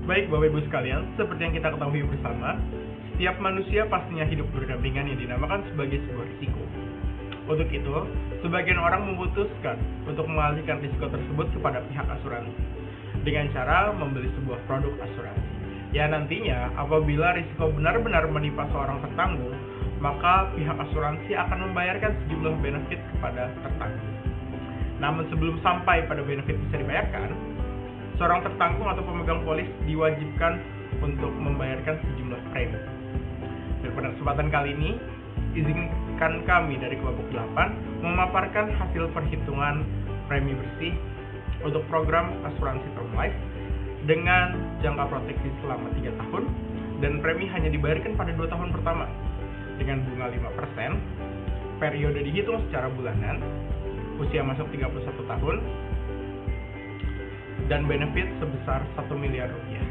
Baik Bapak Ibu sekalian, seperti yang kita ketahui bersama, setiap manusia pastinya hidup berdampingan yang dinamakan sebagai sebuah risiko. Untuk itu, sebagian orang memutuskan untuk mengalihkan risiko tersebut kepada pihak asuransi dengan cara membeli sebuah produk asuransi. Ya nantinya, apabila risiko benar-benar menimpa seorang tertanggung, maka pihak asuransi akan membayarkan sejumlah benefit kepada tertanggung. Namun sebelum sampai pada benefit bisa dibayarkan, seorang tertanggung atau pemegang polis diwajibkan untuk membayarkan sejumlah premi. Dan pada kesempatan kali ini, izinkan kami dari kelompok 8 memaparkan hasil perhitungan premi bersih untuk program asuransi term life dengan jangka proteksi selama 3 tahun dan premi hanya dibayarkan pada 2 tahun pertama dengan bunga 5%, periode dihitung secara bulanan, usia masuk 31 tahun, dan benefit sebesar 1 miliar rupiah.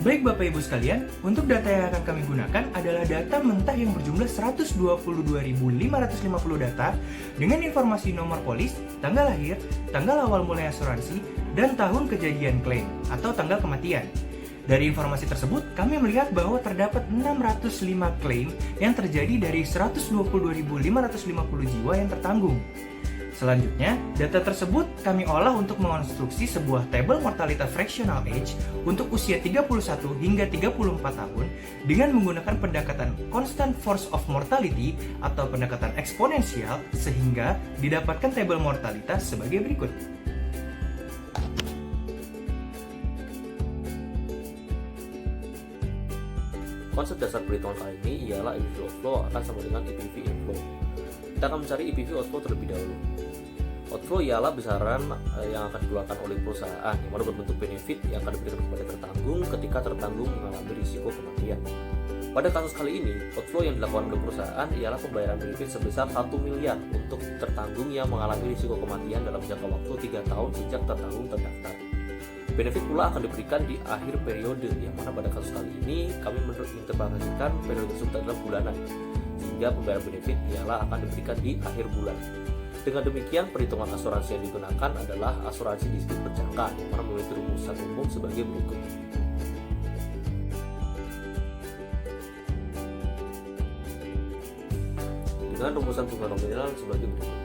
Baik Bapak Ibu sekalian, untuk data yang akan kami gunakan adalah data mentah yang berjumlah 122.550 data dengan informasi nomor polis, tanggal lahir, tanggal awal mulai asuransi, dan tahun kejadian klaim atau tanggal kematian. Dari informasi tersebut, kami melihat bahwa terdapat 605 klaim yang terjadi dari 122.550 jiwa yang tertanggung. Selanjutnya, data tersebut kami olah untuk mengonstruksi sebuah tabel mortality fractional age untuk usia 31 hingga 34 tahun dengan menggunakan pendekatan constant force of mortality atau pendekatan eksponensial sehingga didapatkan tabel mortalitas sebagai berikut. Konsep dasar perhitungan kali ini ialah EPV outflow akan sama dengan EPV inflow. Kita akan mencari EPV outflow terlebih dahulu. Outflow ialah besaran yang akan dikeluarkan oleh perusahaan yang mana berbentuk benefit yang akan diberikan kepada tertanggung ketika tertanggung mengalami risiko kematian. Pada kasus kali ini, outflow yang dilakukan oleh perusahaan ialah pembayaran benefit sebesar 1 miliar untuk tertanggung yang mengalami risiko kematian dalam jangka waktu 3 tahun sejak tertanggung terdaftar. Benefit pula akan diberikan di akhir periode, yang mana pada kasus kali ini kami menginterpretasikan periode tersebut adalah bulanan, sehingga pembayaran benefit ialah akan diberikan di akhir bulan. Dengan demikian, perhitungan asuransi yang digunakan adalah asuransi diskrit berjangka, yang mana memiliki rumusan umum sebagai berikut. Dengan rumusan bunga nominal sebagai berikut.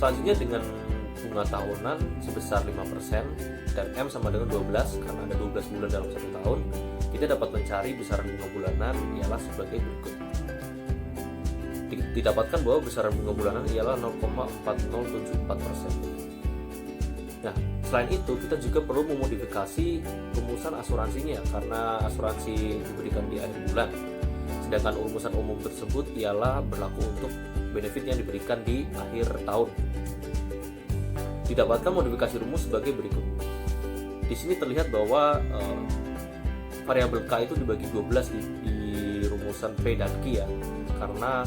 Selanjutnya dengan bunga tahunan sebesar 5% dan M sama dengan 12 karena ada 12 bulan dalam 1 tahun, kita dapat mencari besaran bunga bulanan ialah sebagai berikut. Didapatkan bahwa besaran bunga bulanan ialah 0,4074%. Nah, selain itu kita juga perlu memodifikasi rumusan asuransinya karena asuransi diberikan di akhir bulan. Sedangkan rumusan umum tersebut ialah berlaku untuk benefit yang diberikan di akhir tahun. Didapatkan modifikasi rumus sebagai berikut. Di sini terlihat bahwa variabel K itu dibagi 12 di rumusan P dan Q ya, karena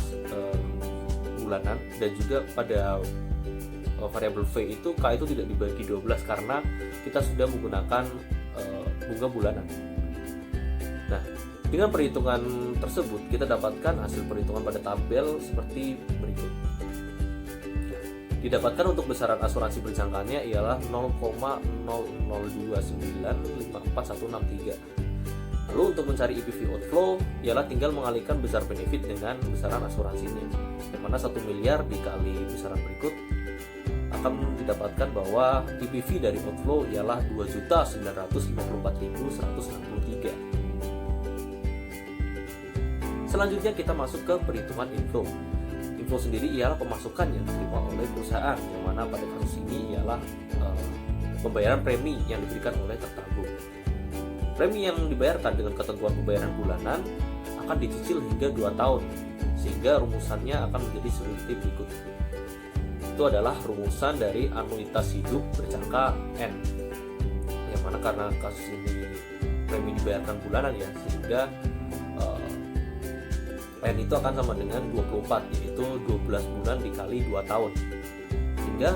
bulanan, dan juga pada variabel V itu K itu tidak dibagi 12 karena kita sudah menggunakan bunga bulanan. Nah, dengan perhitungan tersebut kita dapatkan hasil perhitungan pada tabel seperti berikut. Didapatkan untuk besaran asuransi berjangkanya ialah 0,0029546163. Lalu untuk mencari EPV outflow ialah tinggal mengalihkan besar benefit dengan besaran asuransinya, yang mana 1 miliar dikali besaran berikut akan didapatkan bahwa EPV dari outflow ialah 2.954.163. Selanjutnya kita masuk ke perhitungan inflow. Inflow sendiri ialah pemasukan yang diterima oleh perusahaan, yang mana pada kasus ini ialah pembayaran premi yang diberikan oleh tertanggung. Premi yang dibayarkan dengan ketentuan pembayaran bulanan akan dicicil hingga 2 tahun, sehingga rumusannya akan menjadi seperti berikut. Itu adalah rumusan dari anuitas hidup berjangka N, yang mana karena kasus ini premi dibayarkan bulanan ya, sehingga N itu akan sama dengan 24, yaitu 12 bulan dikali 2 tahun. Sehingga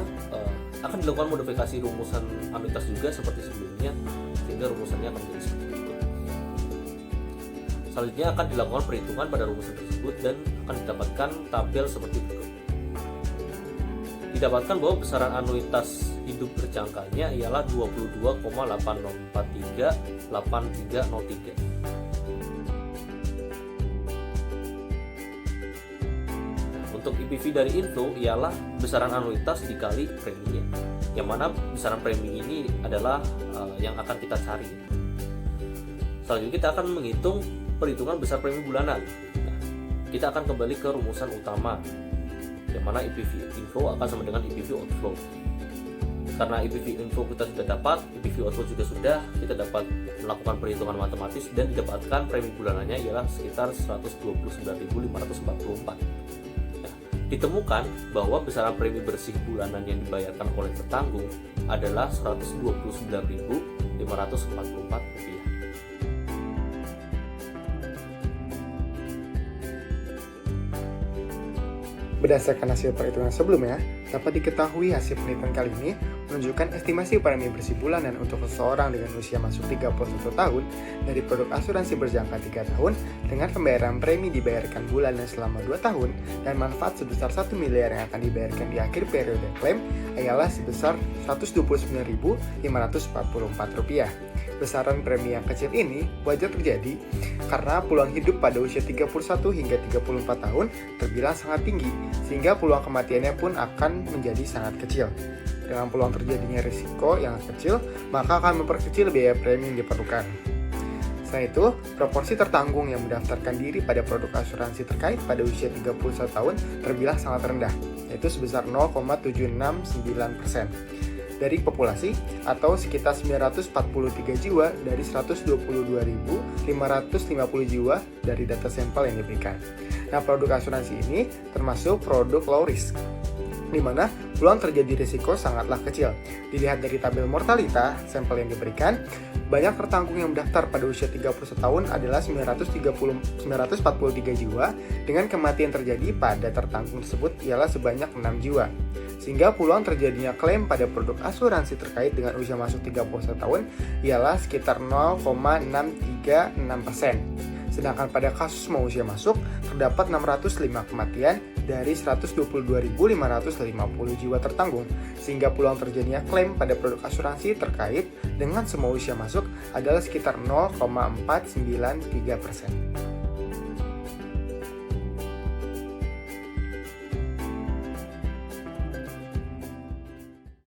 akan dilakukan modifikasi rumusan anuitas juga seperti sebelumnya, sehingga rumusannya akan menjadi seperti itu. Selanjutnya akan dilakukan perhitungan pada rumusan tersebut dan akan didapatkan tabel seperti berikut. Didapatkan bahwa besaran anuitas hidup berjangkanya ialah 22,80438303. Untuk IPV dari inflow ialah besaran anuitas dikali preminya, yang mana besaran premi ini adalah yang akan kita cari. Selanjutnya kita akan menghitung perhitungan besar premi bulanan. Nah, kita akan kembali ke rumusan utama, yang mana IPV inflow akan sama dengan IPV outflow. Karena IPV inflow kita sudah dapat, IPV outflow juga sudah, kita dapat melakukan perhitungan matematis dan didapatkan premi bulanannya ialah sekitar 129.544. Ditemukan bahwa besaran premi bersih bulanan yang dibayarkan oleh petanggung adalah Rp129.544. Berdasarkan hasil perhitungan sebelumnya, dapat diketahui hasil penelitian kali ini menunjukkan estimasi premi bersih bulanan untuk seseorang dengan usia masuk 31 tahun dari produk asuransi berjangka 3 tahun dengan pembayaran premi dibayarkan bulanan selama 2 tahun dan manfaat sebesar 1 miliar yang akan dibayarkan di akhir periode klaim ialah sebesar Rp129.544. Besaran premi yang kecil ini wajar terjadi karena peluang hidup pada usia 31 hingga 34 tahun terbilang sangat tinggi, sehingga peluang kematiannya pun akan menjadi sangat kecil. Dengan peluang terjadinya risiko yang kecil, maka akan memperkecil biaya premi yang diperlukan. Selain itu, proporsi tertanggung yang mendaftarkan diri pada produk asuransi terkait pada usia 31 tahun terbilang sangat rendah, yaitu sebesar 0,769% dari populasi atau sekitar 943 jiwa dari 122.550 jiwa dari data sampel yang diberikan. Nah, produk asuransi ini termasuk produk low risk, di mana peluang terjadi risiko sangatlah kecil. Dilihat dari tabel mortalitas sampel yang diberikan, banyak tertanggung yang mendaftar pada usia 31 tahun adalah 943 jiwa, dengan kematian terjadi pada tertanggung tersebut ialah sebanyak 6 jiwa. Sehingga peluang terjadinya klaim pada produk asuransi terkait dengan usia masuk 31 tahun ialah sekitar 0,636%. Sedangkan pada kasus mau usia masuk, terdapat 605 kematian dari 122.550 jiwa tertanggung, sehingga peluang terjadinya klaim pada produk asuransi terkait dengan semua usia masuk adalah sekitar 0,493%.